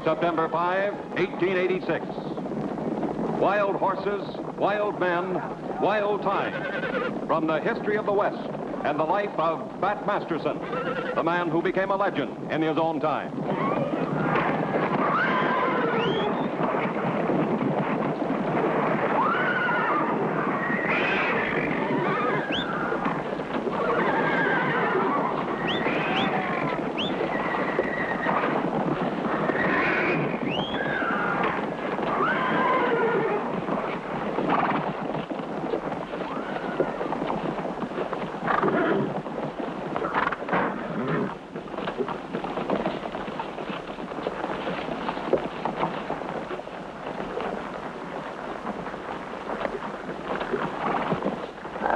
September 5, 1886. Wild horses, wild men, wild time. From the history of the West and the life of Bat Masterson, the man who became a legend in his own time.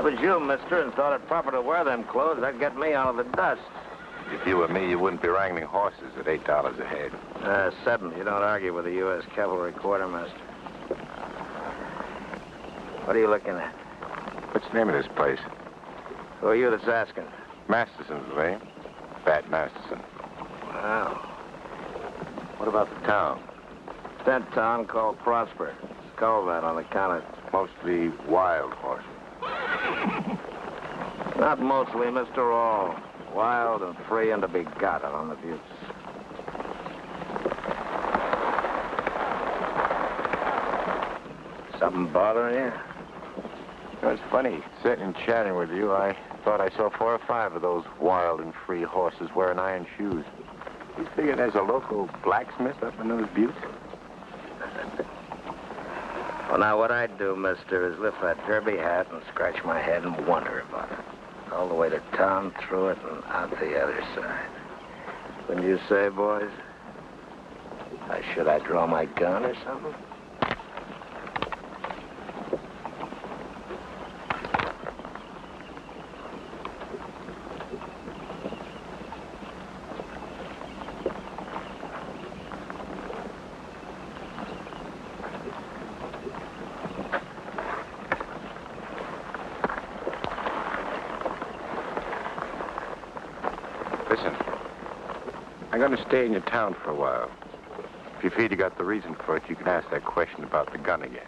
Was you, mister, and thought it proper to wear them clothes, that'd get me out of the dust. If you were me, you wouldn't be wrangling horses at $8 a head. 7. You don't argue with the U.S. Cavalry Quartermaster. What are you looking at? What's the name of this place? Who are you that's asking? Masterson's the name. Bat Masterson. Wow. What about the town? That town called Prosper. It's called that on account of... Mostly wild horses. Not mostly, Mr. All. Wild and free and to be got out on the buttes. Something bothering you? You know, it's funny, sitting and chatting with you, I thought I saw 4 or 5 of those wild and free horses wearing iron shoes. You figure there's a local blacksmith up in those buttes? Well, now, what I'd do, mister, is lift that derby hat and scratch my head and wonder about it. All the way to town, through it, and out the other side. Wouldn't you say, boys? Should I draw my gun or something? Listen, I'm going to stay in your town for a while. If you feel you got the reason for it, you can ask that question about the gun again.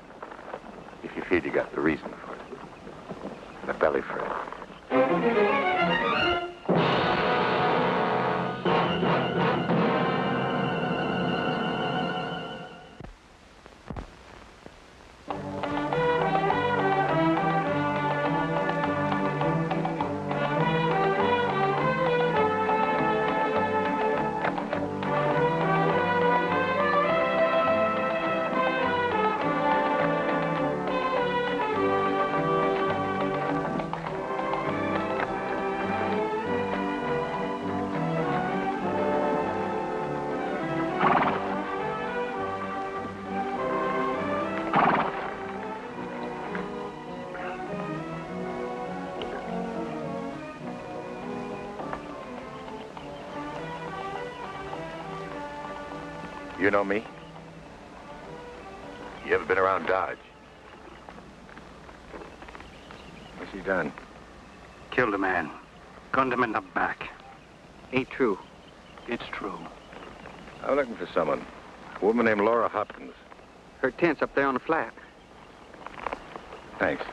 If you feel you got the reason for it. And the belly for it. You know me? You ever been around Dodge? What's he done? Killed a man. Gunned him in the back. Ain't true. It's true. I'm looking for someone. A woman named Laura Hopkins. Her tent's up there on the flat. Thanks.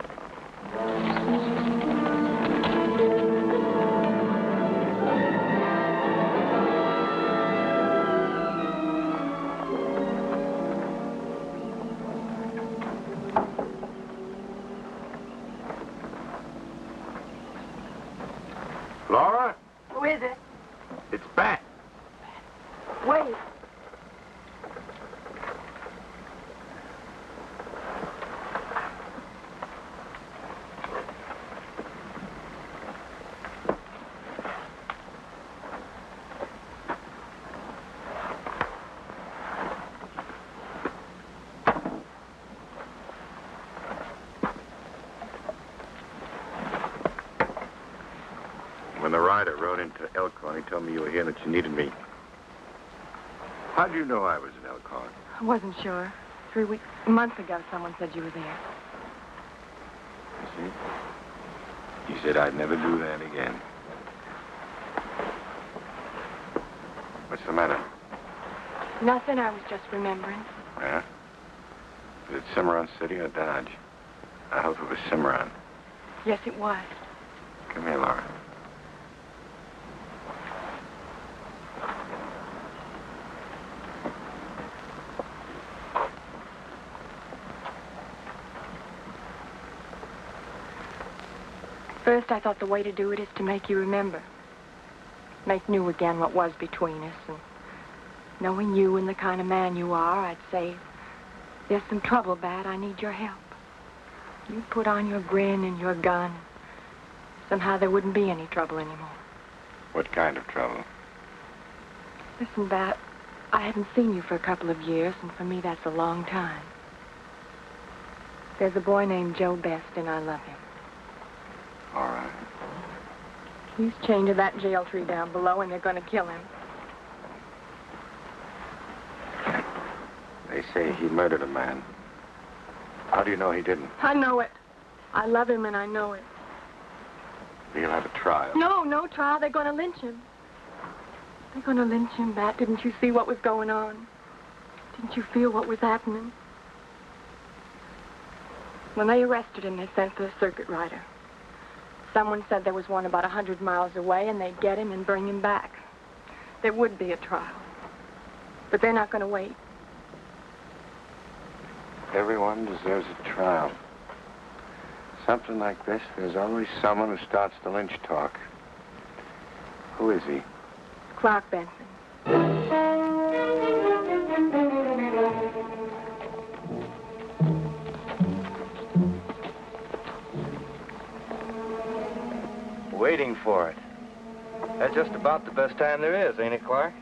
Laura? Who is it? It's Bat. Wait. When the rider rode into Elkhorn, he told me you were here and that you needed me. How did you know I was in Elkhorn? I wasn't sure. 3 months ago, someone said you were there. You see? He said I'd never do that again. What's the matter? Nothing, I was just remembering. Yeah? Was it Cimarron City or Dodge? I hope it was Cimarron. Yes, it was. Come here, Laura. First, I thought the way to do it is to make you remember. Make new again what was between us. And knowing you and the kind of man you are, I'd say, there's some trouble, Bat. I need your help. You put on your grin and your gun. Somehow there wouldn't be any trouble anymore. What kind of trouble? Listen, Bat, I haven't seen you for a couple of years, and for me that's a long time. There's a boy named Joe Best, and I love him. All right. He's chained to that jail tree down below, and they're going to kill him. They say he murdered a man. How do you know he didn't? I know it. I love him, and I know it. He'll have a trial. No trial. They're going to lynch him. They're going to lynch him, Bat. Didn't you see what was going on? Didn't you feel what was happening? When they arrested him, they sent for a circuit rider. Someone said there was one about 100 miles away, and they'd get him and bring him back. There would be a trial. But they're not going to wait. Everyone deserves a trial. Something like this, there's always someone who starts the lynch talk. Who is he? Clark Benson. Waiting for it. That's just about the best time there is, ain't it, Clark?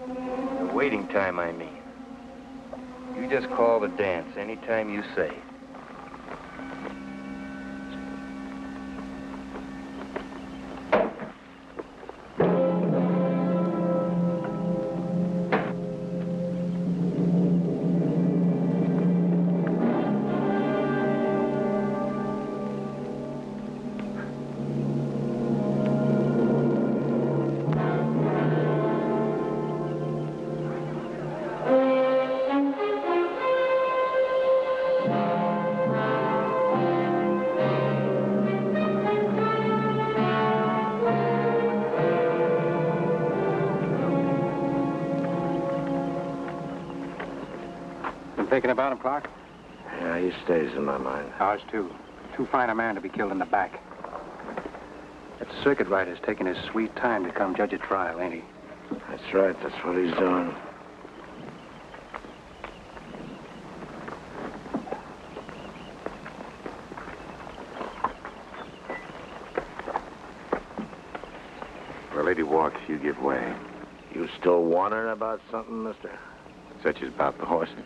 The waiting time, I mean. You just call the dance anytime you say. Thinking about him, Clark? Yeah, he stays in my mind. Ours, too. Too fine a man to be killed in the back. That circuit rider's taking his sweet time to come judge a trial, ain't he? That's right. That's what he's doing. When a lady walks, you give way. You still wondering about something, mister? Such as about the horses.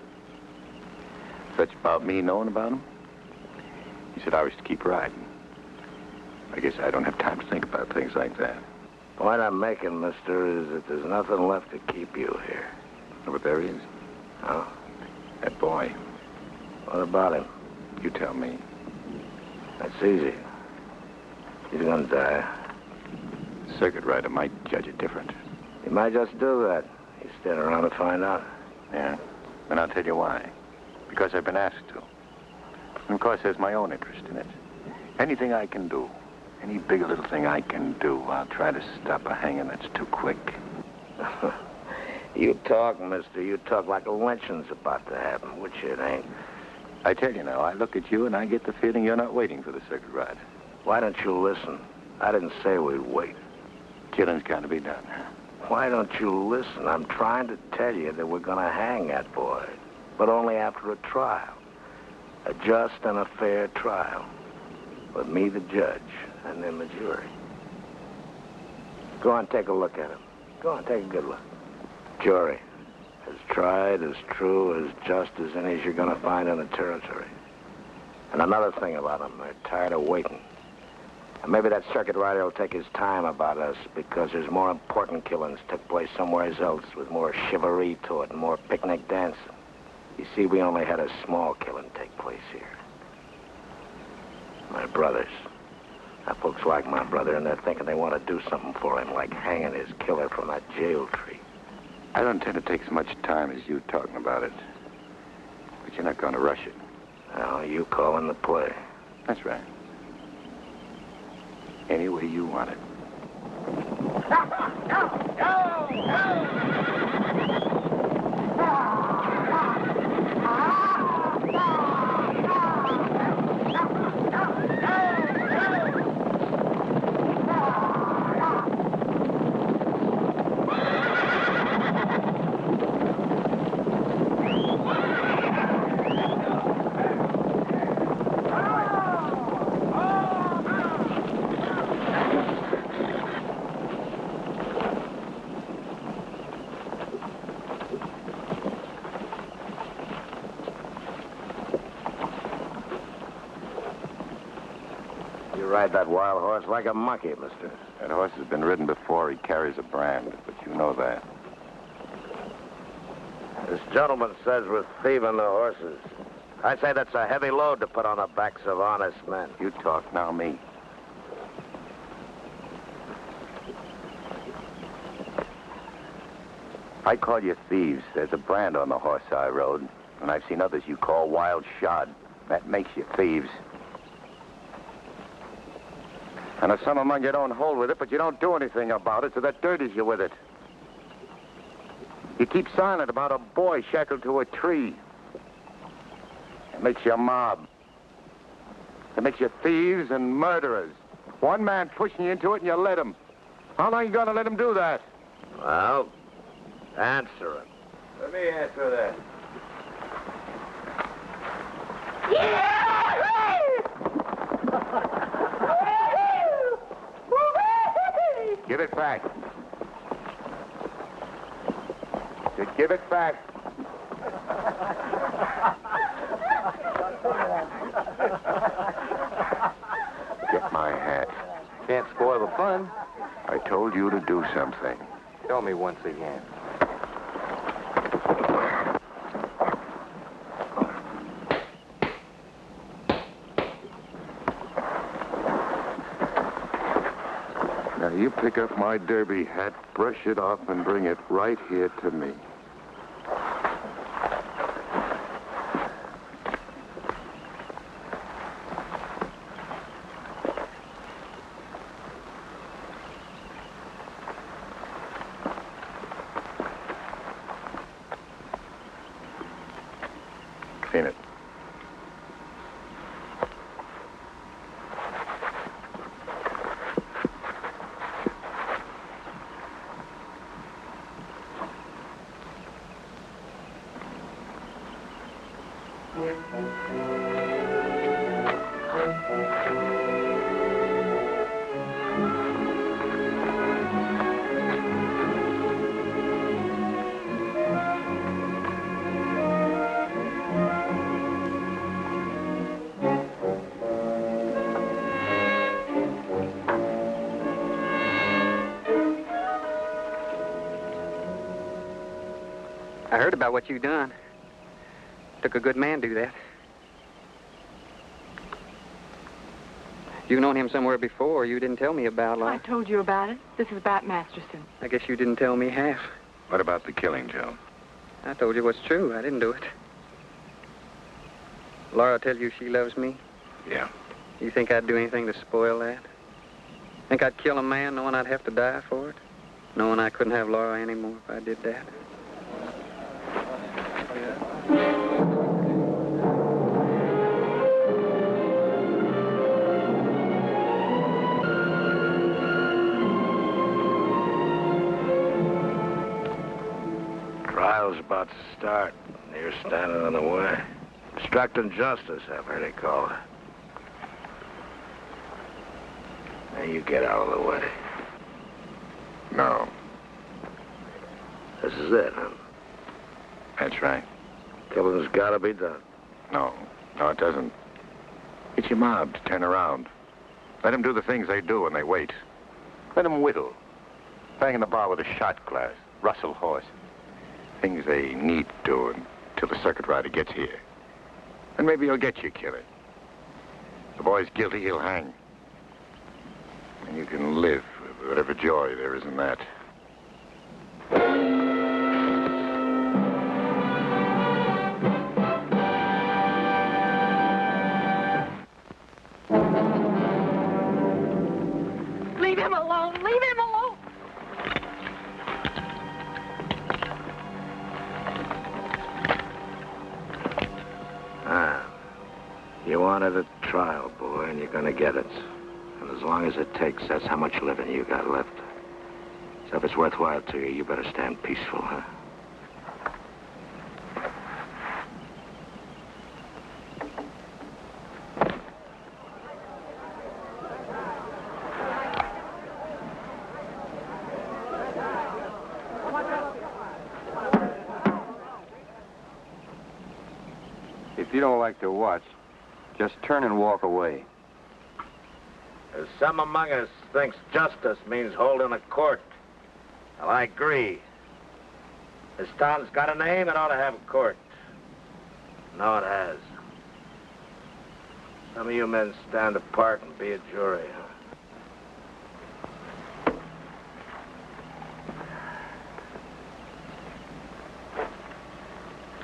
Such about me knowing about him. He said I was to keep riding. I guess I don't have time to think about things like that. The point I'm making, mister, is that there's nothing left to keep you here. But there he is. Oh? That boy. What about him? You tell me. That's easy. He's gonna die. Circuit rider might judge it different. He might just do that. He's staying around to find out. Yeah? And I'll tell you why. Because I've been asked to. And of course, there's my own interest in it. Anything I can do, any big or little thing I can do, I'll try to stop a hanging that's too quick. You talk, mister. You talk like a lynching's about to happen, which it ain't. I tell you now, I look at you and I get the feeling you're not waiting for the circuit ride. Why don't you listen? I didn't say we'd wait. Killing's got to be done. Why don't you listen? I'm trying to tell you that we're gonna hang that boy. But only after a trial. A just and a fair trial. With me, the judge, and then the jury. Go on, take a look at him. Go on, take a good look. Jury. As tried, as true, as just as any as you're gonna find in the territory. And another thing about them, they're tired of waiting. And maybe that circuit rider will take his time about us because there's more important killings took place somewhere else with more chivalry to it and more picnic dancing. You see, we only had a small killing take place here. My brothers. Now, folks like my brother, and they're thinking they want to do something for him, like hanging his killer from that jail tree. I don't intend to take as much time as you talking about it. But you're not going to rush it. Now, you calling the play. That's right. Any way you want it. You ride that wild horse like a monkey, mister. That horse has been ridden before. He carries a brand, but you know that. This gentleman says we're thieving the horses. I say that's a heavy load to put on the backs of honest men. You talk, now me. I call you thieves. There's a brand on the horse I rode, and I've seen others you call wild shod. That makes you thieves. And if some among you don't hold with it, but you don't do anything about it, so that dirties you with it. You keep silent about a boy shackled to a tree. It makes you a mob. It makes you thieves and murderers. One man pushing you into it and you let him. How long you gonna let him do that? Well, answer him. Let me answer that. Give it back. Just give it back. Get my hat. Can't spoil the fun. I told you to do something. Tell me once again. Now, you pick up my derby hat, brush it off, and bring it right here to me. Seen it. I heard about what you done. Took a good man to do that. You known him somewhere before. You didn't tell me about, I like. told you about it. This is Bat Masterson. I guess you didn't tell me half. What about the killing, Joe? I told you what's true. I didn't do it. Laura tell you she loves me? Yeah. You think I'd do anything to spoil that? Think I'd kill a man knowing I'd have to die for it? Knowing I couldn't have Laura anymore if I did that? Trial's about to start. You're standing in the way. Obstructing justice, I've heard it called. Now you get out of the way. No. This is it, huh? That's right. Killing's gotta be done. No. No, it doesn't. Get your mob to turn around. Let them do the things they do when they wait. Let them whittle. Bang in the bar with a shot glass. Rustle horse. Things they need doing till the circuit rider gets here. And maybe he'll get you, killer. The boy's guilty, he'll hang. And you can live with whatever joy there is in that. him alone. Leave him alone. You wanted a trial, boy, and you're gonna get it. And as long as it takes, that's how much living you got left. So if it's worthwhile to you, you better stand peaceful, huh? If you don't like to watch, just turn and walk away. Some among us thinks justice means holding a court. Well, I agree. This town's got a name, it ought to have a court. No, it has. Some of you men stand apart and be a jury, huh?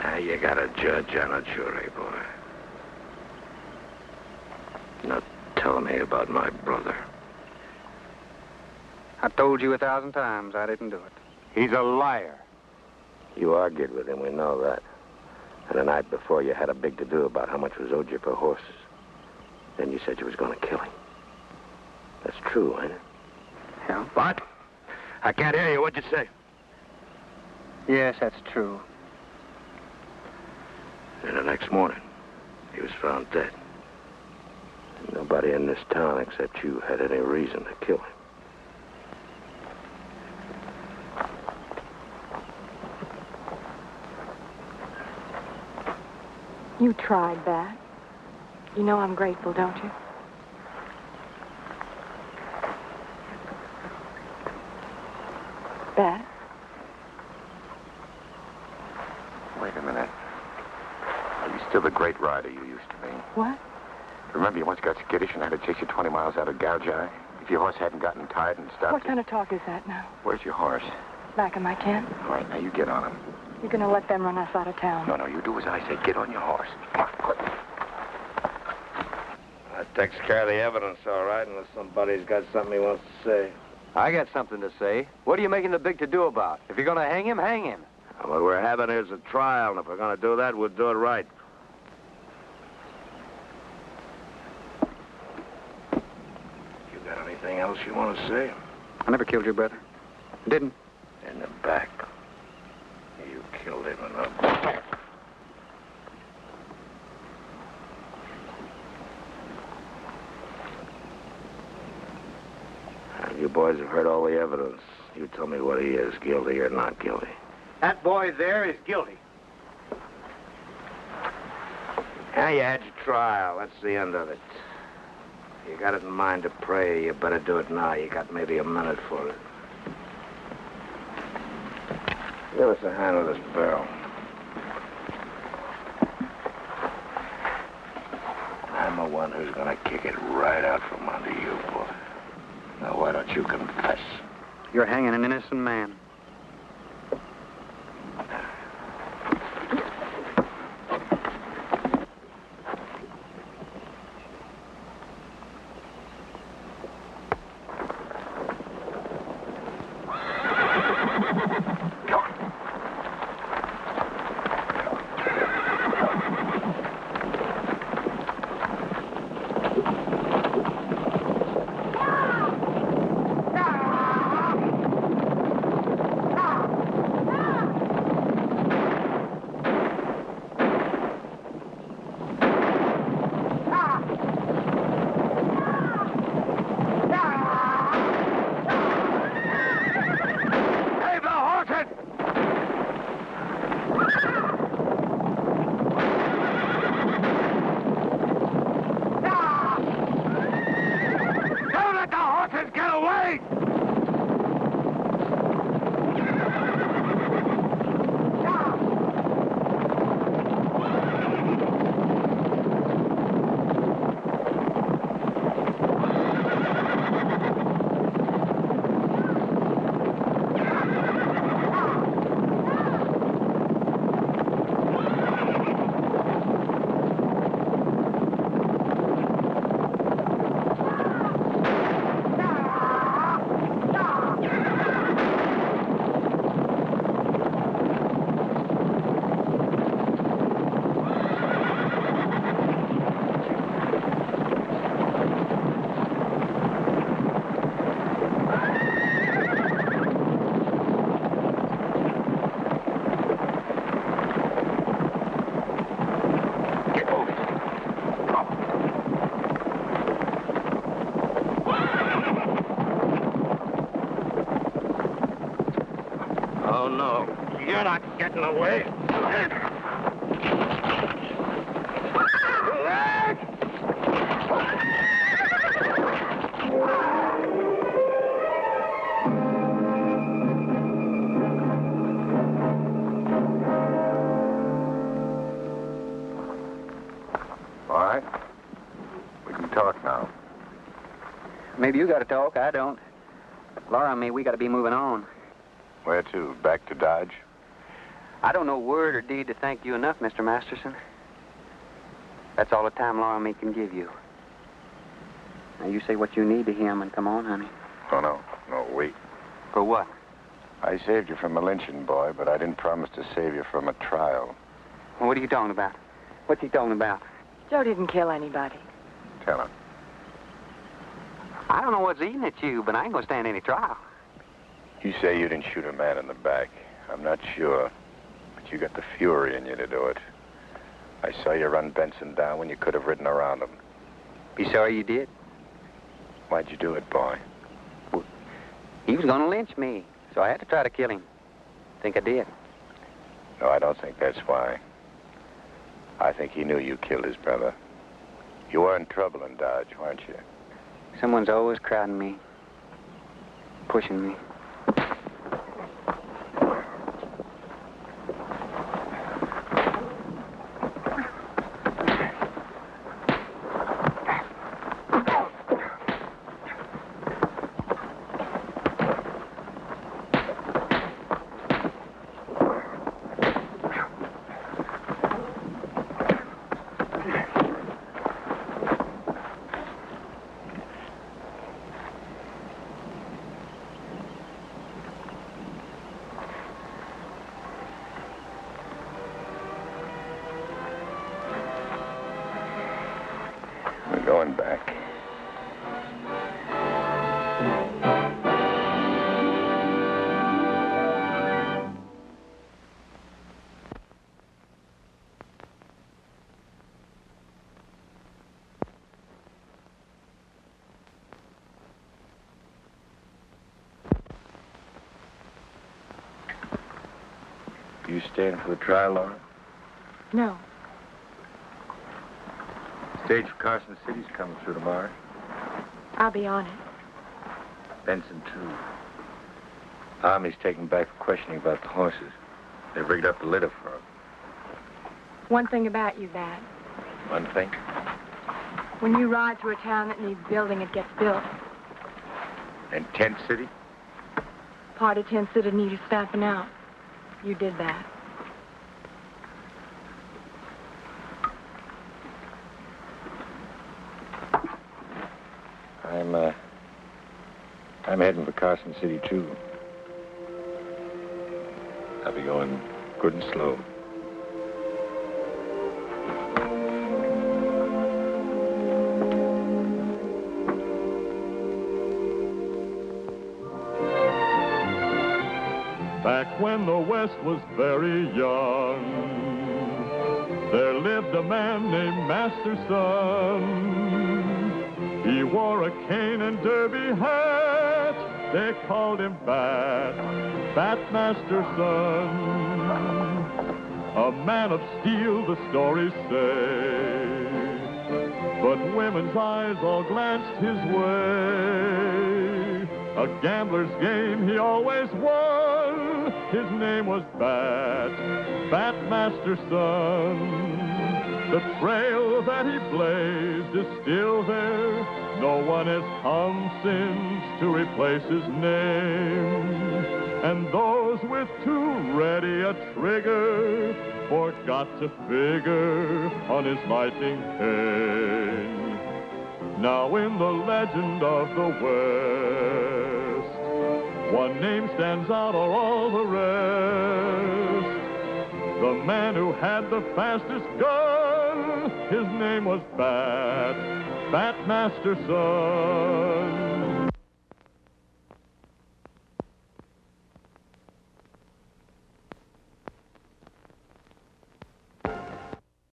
Now you got a judge and a jury, boy. Now tell me about my brother. I told you 1,000 times I didn't do it. He's a liar. You argued with him, we know that. And the night before, you had a big to-do about how much was owed you for horses. Then you said you was going to kill him. That's true, ain't it? Yeah? What? I can't hear you. What'd you say? Yes, that's true. And the next morning, he was found dead. Nobody in this town except you had any reason to kill him. You tried, Bat. You know I'm grateful, don't you? Bat? Wait a minute. Are you still the great rider you used to be? What? Remember you once got skittish and had to chase you 20 miles out of Grjngo? If your horse hadn't gotten tired and stopped What kind of talk is that now? Where's your horse? Back in my tent? All right, now you get on him. You're gonna let them run us out of town? No, you do as I say. Get on your horse. That takes care of the evidence, all right, unless somebody's got something he wants to say. I got something to say. What are you making the big to-do about? If you're gonna hang him, hang him. What we're having is a trial, and if we're going to do that, we'll do it right. You got anything else you want to say? I never killed your brother. Didn't. In the back. You killed him in the back. You boys have heard all the evidence. You tell me what he is, guilty or not guilty. That boy there is guilty. Now you had your trial. That's the end of it. You got it in mind to pray. You better do it now. You got maybe a minute for it. Give us a hand with this barrel. I'm the one who's gonna kick it right out from under you, boy. Now why don't you confess? You're hanging an innocent man. no. You're not getting away. All right. We can talk now. Maybe you got to talk. I don't. Laura and me, we got to be moving on. Where to? Back to Dodge? I don't know word or deed to thank you enough, Mr. Masterson. That's all the time Laura and me can give you. Now, you say what you need to him and come on, honey. Oh, no. No, wait. For what? I saved you from a lynching, boy, but I didn't promise to save you from a trial. Well, what are you talking about? What's he talking about? Joe didn't kill anybody. Tell him. I don't know what's eating at you, but I ain't gonna stand any trial. You say you didn't shoot a man in the back. I'm not sure, but you got the fury in you to do it. I saw you run Benson down when you could have ridden around him. Be sorry you did. Why'd you do it, boy? Well, he was gonna lynch me, so I had to try to kill him. Think I did. No, I don't think that's why. I think he knew you killed his brother. You were in trouble in Dodge, weren't you? Someone's always crowding me, pushing me. Going back. You staying for the trial, Laura? No. Stage for Carson City's coming through tomorrow. I'll be on it. Benson, too. Army's taking back for questioning about the horses. They've rigged up the litter for them. One thing about you, Bat. One thing? When you ride through a town that needs building, it gets built. And Tent City? Part of Tent City needed stamping out. You did that. I'm heading for Carson City, too. I'll be going good and slow. Back when the West was very young, there lived a man named Masterson. He wore a cane and derby hat. They called him Bat Masterson. A man of steel, the stories say. But women's eyes all glanced his way. A gambler's game he always won. His name was Bat Masterson. The trail that he blazed is still there. No one has come since to replace his name. And those with too ready a trigger forgot to figure on his lightning cane. Now in the legend of the West, one name stands out or all the rest. The man who had the fastest gun, his name was Bat Masterson.